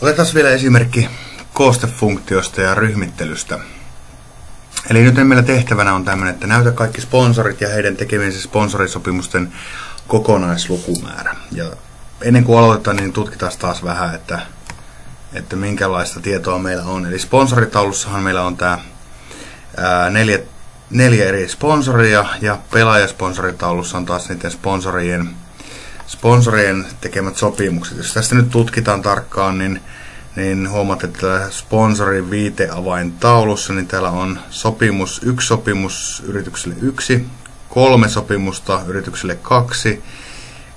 Otetaan vielä esimerkki koostefunktiosta ja ryhmittelystä. Eli nyt meillä tehtävänä on tämmöinen, että näytä kaikki sponsorit ja heidän tekemisen sponsorisopimusten kokonaislukumäärä. Ja ennen kuin aloitetaan, niin tutkitaan taas vähän, että minkälaista tietoa meillä on. Eli sponsoritaulussahan meillä on tämä neljä eri sponsoria ja pelaajasponsoritaulussa on taas niiden sponsorien tekemät sopimukset. Jos tästä nyt tutkitaan tarkkaan, niin huomaat, että sponsorin viiteavaintaulussa niin täällä on yksi sopimus yritykselle 1, 3 sopimusta yritykselle 2,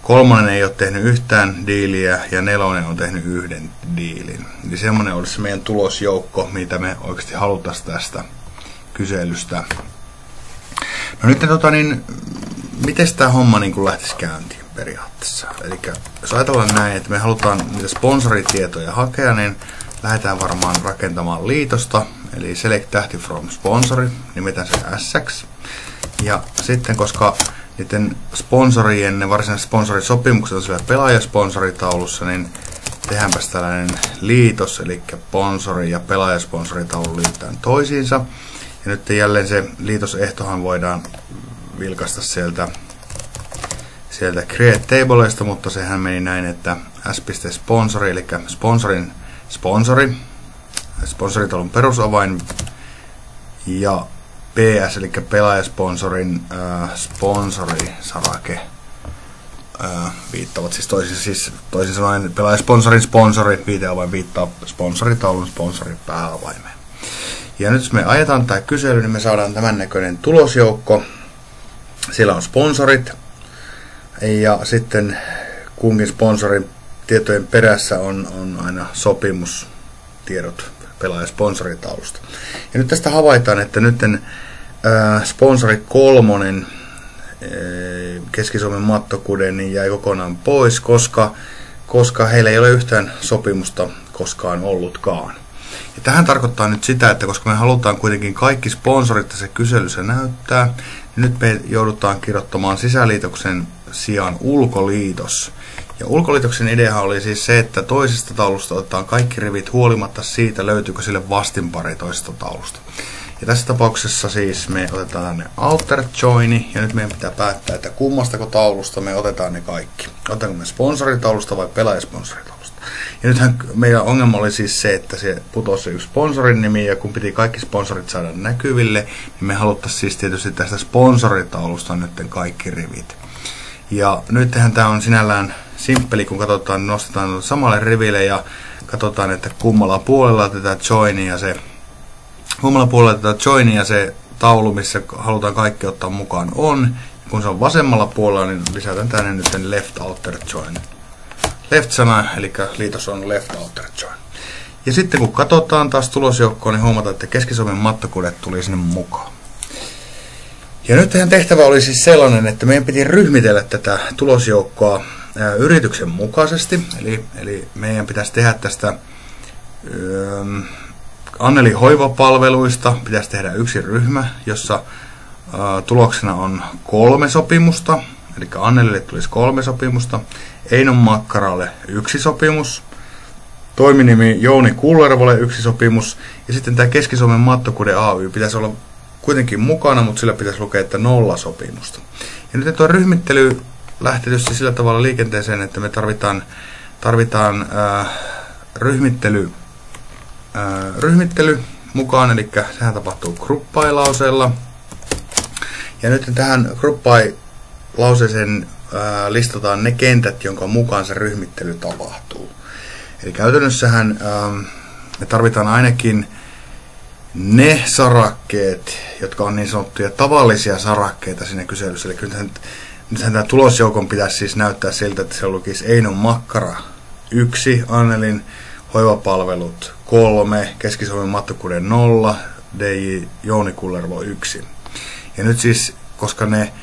3 ei ole tehnyt yhtään diiliä ja 4 on tehnyt 1 diilin. Eli semmoinen olisi meidän tulosjoukko, mitä me oikeasti haluttaisiin tästä kyselystä. No nyt miten tämä homma niin lähtisi käyntiin periaatteessa? Eli jos ajatellaan näin, että me halutaan niitä sponsoritietoja hakea, niin lähdetään varmaan rakentamaan liitosta, eli select tähti from sponsori, nimetään se SX. Ja sitten koska niiden sponsorien, ne varsinaiset sponsorisopimukset on siellä pelaajasponsoritaulussa, niin tehdäänpäs tällainen liitos, eli sponsori ja pelaajasponsoritaulu liitetään toisiinsa. Ja nyt jälleen se liitosehtohan voidaan vilkaista sieltä create tableista, mutta sehän meni näin, että s.sponsori, eli sponsorin sponsori, sponsoritaulun perusavain, ja ps, eli pelaajasponsorin sponsorisarake viittavat siis toisin sanoen pelaajasponsorin sponsori, viiteavain viittaa sponsoritaulun sponsorin pääavaimeen. Ja nyt jos me ajetaan tämä kysely, niin me saadaan tämän näköinen tulosjoukko. Siellä on sponsorit ja sitten kunkin sponsorin tietojen perässä on aina sopimustiedot pelaajasponssoritaulusta. Ja nyt tästä havaitaan, että nyt sponsori 3, Keski-Suomen Mattokude, niin jäi kokonaan pois, koska heillä ei ole yhtään sopimusta koskaan ollutkaan. Ja tähän tarkoittaa nyt sitä, että koska me halutaan kuitenkin kaikki sponsorit tässä kyselyssä näyttää, niin nyt me joudutaan kirjoittamaan sisäliitoksen sijaan ulkoliitos. Ja ulkoliitoksen idea oli siis se, että toisesta taulusta otetaan kaikki rivit huolimatta siitä, löytyykö sille vastinpari toisesta taulusta. Ja tässä tapauksessa siis me otetaan tänne outer joini, ja nyt meidän pitää päättää, että kummastako taulusta me otetaan ne kaikki. Otetaanko me sponsoritaulusta vai pelaajasponsoritaulusta. Ja nythän meidän ongelma oli siis se, että se putosi yksi sponsorin nimi, ja kun piti kaikki sponsorit saada näkyville, niin me haluttaisiin siis tietysti tästä sponsoritaulusta nyt kaikki rivit. Ja nythän tämä on sinällään simppeli, kun katsotaan, nostetaan samalle riville ja katsotaan, että kummalla puolella tätä joinia se taulu, missä halutaan kaikki ottaa mukaan on. Kun se on vasemmalla puolella, niin lisätään tänne nyt left outer join. Left-sana, eli liitos on left outer join. Ja sitten kun katsotaan taas tulosjoukkoa, niin huomataan, että Keski-Suomen Mattokude tuli sinne mukaan. Ja nyt teidän tehtävä oli siis sellainen, että meidän piti ryhmitellä tätä tulosjoukkoa yrityksen mukaisesti. Eli meidän pitäisi tehdä tästä Anneli hoivapalveluista, pitäisi tehdä yksi ryhmä, jossa tuloksena on 3 sopimusta. Eli Annelille tulisi 3 sopimusta, Einon Makkaralle 1 sopimus, toiminimi Jouni Kullervolle 1 sopimus, ja sitten tämä Keski-Suomen Mattokude Ay pitäisi olla kuitenkin mukana, mutta sillä pitäisi lukea, että 0 sopimusta. Ja nyt tuo ryhmittely lähti tietysti sillä tavalla liikenteeseen, että me tarvitaan ryhmittely mukaan, eli sehän tapahtuu gruppailausella. Ja nyt tähän gruppailauseen listataan ne kentät, jonka mukaan se ryhmittely tapahtuu. Eli käytännössähän me tarvitaan ainakin ne sarakkeet, jotka on niin sanottuja tavallisia sarakkeita siinä kyselyssä. Eli nythän tämä tulosjoukon pitäisi siis näyttää siltä, että se lukisi Einon Makkara 1, Annelin hoivapalvelut 3, Keski-Suomen Mattokude 0, DJ Jouni Kullervo 1. Ja nyt siis, koska ne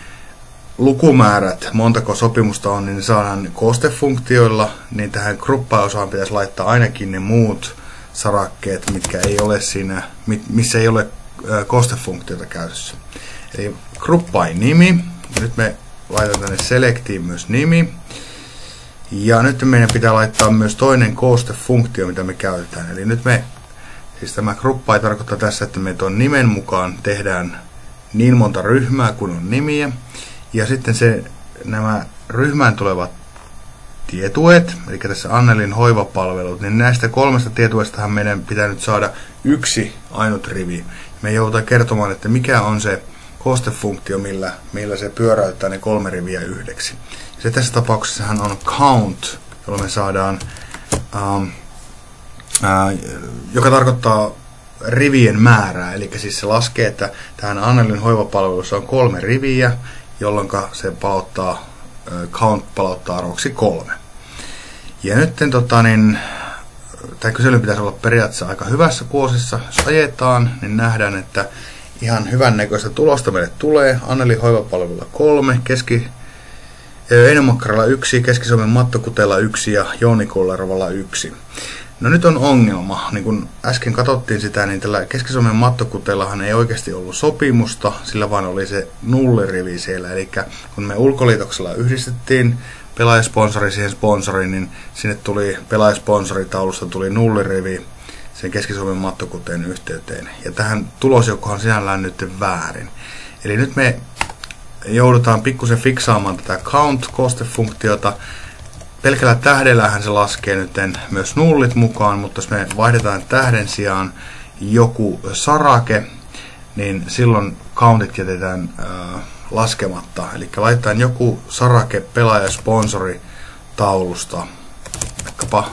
lukumäärät, montako sopimusta on, niin ne saadaan koostefunktioilla, niin tähän gruppaosaan pitäisi laittaa ainakin ne muut sarakkeet, mitkä ei ole siinä, missä ei ole koostefunktiota käytössä. Eli gruppain nimi, nyt me laitetaan tänne selectiin myös nimi, Ja nyt meidän pitää laittaa myös toinen koostefunktio, mitä me käytetään. Eli nyt siis tämä gruppa ei tarkoita tässä, että me tuon nimen mukaan tehdään niin monta ryhmää kuin on nimiä. Ja sitten nämä ryhmään tulevat tietuet, eli tässä Annelin hoivapalvelut, niin näistä 3 tietuestahan meidän pitää nyt saada yksi ainut rivi. Me joudutaan kertomaan, että mikä on se koostefunktio, millä se pyöräyttää ne 3 riviä yhdeksi. Se tässä tapauksessahan on count, jolla me saadaan, joka tarkoittaa rivien määrää. Eli siis se laskee, että tähän Annelin hoivapalvelussa on 3 riviä, jolloin se count palauttaa arvoksi 3. Ja nyt tämä kysely pitäisi olla periaatteessa aika hyvässä kuosissa. Jos ajetaan, niin nähdään, että ihan hyvännäköistä tulosta meille tulee. Annelin hoivapalvelulla 3, Eino-Makkaralla 1, Keski-Suomen Mattokuteella 1 ja Jouni Kullerovalla 1. No nyt on ongelma. Niin kun äsken katsottiin sitä, niin tällä Keski-Suomen Mattokuteellahan ei oikeasti ollut sopimusta, sillä vaan oli se nullirivi siellä. Eli kun me ulkoliitoksella yhdistettiin pelaajasponsori siihen sponsoriin, niin sinne tuli pelaajasponsori-taulusta tuli nullirivi sen Keski-Suomen Mattokuteen yhteyteen. Ja tähän tulosjoukkohan sinällään nyt väärin. Eli nyt me joudutaan pikkusen fiksaamaan tätä count-koostefunktiota. Pelkällä tähdellähän se laskee nyt myös nullit mukaan, mutta jos me vaihdetaan tähden sijaan joku sarake, niin silloin countit jätetään laskematta. Eli laitetaan joku sarake pelaajasponsori-taulusta, vaikkapa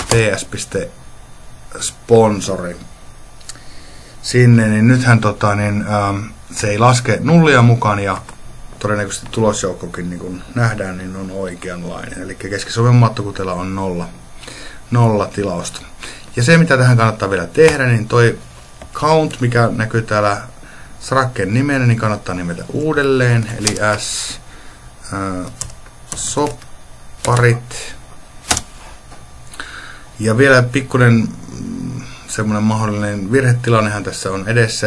ts.sponsori sinne, niin nythän se ei laske nullia mukaan ja todennäköisesti tulosjoukkokin, niin kuin nähdään, niin on oikeanlainen. Eli Keski-Suomen Mattokuteella on 0 tilausta. Ja se, mitä tähän kannattaa vielä tehdä, niin toi count, mikä näkyy täällä sarakkeen nimenä, niin kannattaa nimetä uudelleen. Eli sopparit. Ja vielä pikkuinen semmoinen mahdollinen virhetilannehan tässä on edessä.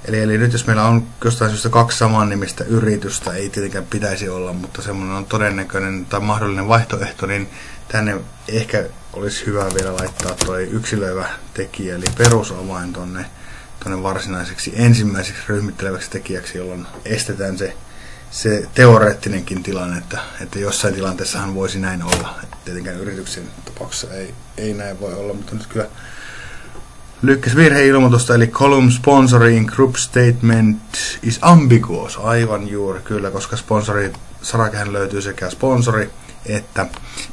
Eli nyt jos meillä on jostain syystä 2 samannimistä yritystä, ei tietenkään pitäisi olla, mutta semmoinen on todennäköinen tai mahdollinen vaihtoehto, niin tänne ehkä olisi hyvä vielä laittaa toi yksilöivä tekijä, eli perusavain tonne varsinaiseksi ensimmäiseksi ryhmitteleväksi tekijäksi, jolloin estetään se teoreettinenkin tilanne, että jossain tilanteessahan voisi näin olla. Tietenkään yrityksen tapauksessa ei näin voi olla, mutta nyt kyllä lykkäs virheilmoitusta, eli column sponsoring group statement is ambiguous. Aivan juuri kyllä, koska sarakehän löytyy sekä sponsori että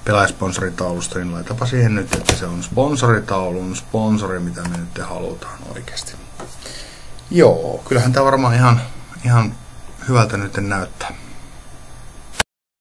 pelaajasponsori-taulusta, niin laitapa siihen nyt, että se on sponsoritaulun sponsori, mitä me nyt halutaan oikeasti. Joo, kyllähän tämä varmaan ihan hyvältä nyt näyttää.